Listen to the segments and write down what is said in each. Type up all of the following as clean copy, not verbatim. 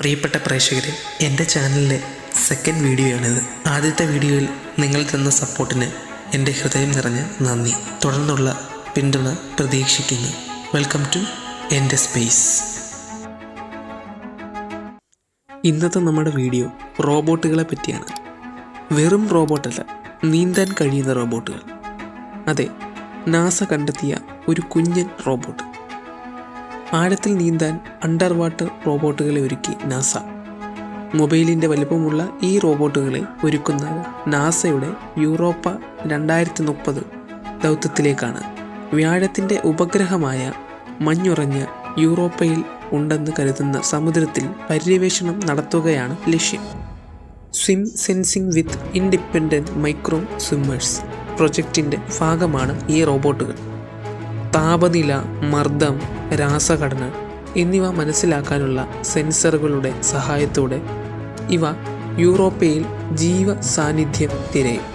പ്രിയപ്പെട്ട പ്രേക്ഷകരെ, എൻ്റെ ചാനലിലെ സെക്കൻഡ് വീഡിയോയാണിത്. ആദ്യത്തെ വീഡിയോയിൽ നിങ്ങൾ തന്ന സപ്പോർട്ടിന് എൻ്റെ ഹൃദയം നിറഞ്ഞ നന്ദി. തുടർന്നുള്ള പിന്തുണ പ്രതീക്ഷിക്കുന്നു. വെൽക്കം ടു എൻ്റെ സ്പേസ്. ഇന്നത്തെ നമ്മുടെ വീഡിയോ റോബോട്ടുകളെ പറ്റിയാണ്. വെറും റോബോട്ടല്ല, നീന്താൻ കഴിയുന്ന റോബോട്ടുകൾ. അതെ, നാസ കണ്ടെത്തിയ ഒരു കുഞ്ഞൻ റോബോട്ട്. ആഴത്തിൽ നീന്താൻ അണ്ടർ വാട്ടർ റോബോട്ടുകളെ ഒരുക്കി നാസ. മൊബൈലിൻ്റെ വലുപ്പമുള്ള ഈ റോബോട്ടുകളെ ഒരുക്കുന്നത് നാസയുടെ യൂറോപ്പ 2030 ദൗത്യത്തിലേക്കാണ്. വ്യാഴത്തിൻ്റെ ഉപഗ്രഹമായ മഞ്ഞുറഞ്ഞ യൂറോപ്പയിൽ ഉണ്ടെന്ന് കരുതുന്ന സമുദ്രത്തിൽ പര്യവേഷണം നടത്തുകയാണ് ലക്ഷ്യം. സ്വിം സെൻസിംഗ് വിത്ത് ഇൻഡിപെൻഡൻറ്റ് മൈക്രോ സ്വിമ്മേഴ്സ് പ്രൊജക്റ്റിൻ്റെ ഭാഗമാണ് ഈ റോബോട്ടുകൾ. താപനില, മർദ്ദം, രാസഘടന എന്നിവ മനസ്സിലാക്കാനുള്ള സെൻസറുകളുടെ സഹായത്തോടെ ഇവ യൂറോപ്പയിൽ ജീവ സാന്നിധ്യം തിരയും.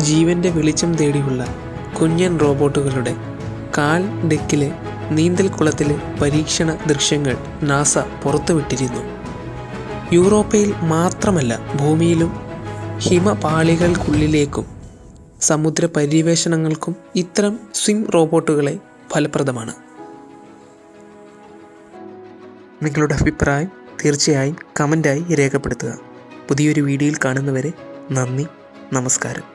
ജീവൻ്റെ വെളിച്ചം തേടിയുള്ള കുഞ്ഞൻ റോബോട്ടുകളുടെ കാൽ ഡെക്കിലെ നീന്തൽക്കുളത്തിലെ പരീക്ഷണ ദൃശ്യങ്ങൾ നാസ പുറത്തുവിട്ടിരുന്നു. യൂറോപ്പയിൽ മാത്രമല്ല, ഭൂമിയിലും ഹിമപാളികൾക്കുള്ളിലേക്കും സമുദ്ര പര്യവേഷണങ്ങൾക്കും ഇത്തരം സ്വിം റോബോട്ടുകളെ ഫലപ്രദമാണ്. നിങ്ങളുടെ അഭിപ്രായം തീർച്ചയായും കമൻ്റായി രേഖപ്പെടുത്തുക. പുതിയൊരു വീഡിയോയിൽ കാണുന്നവരെ നന്ദി, നമസ്കാരം.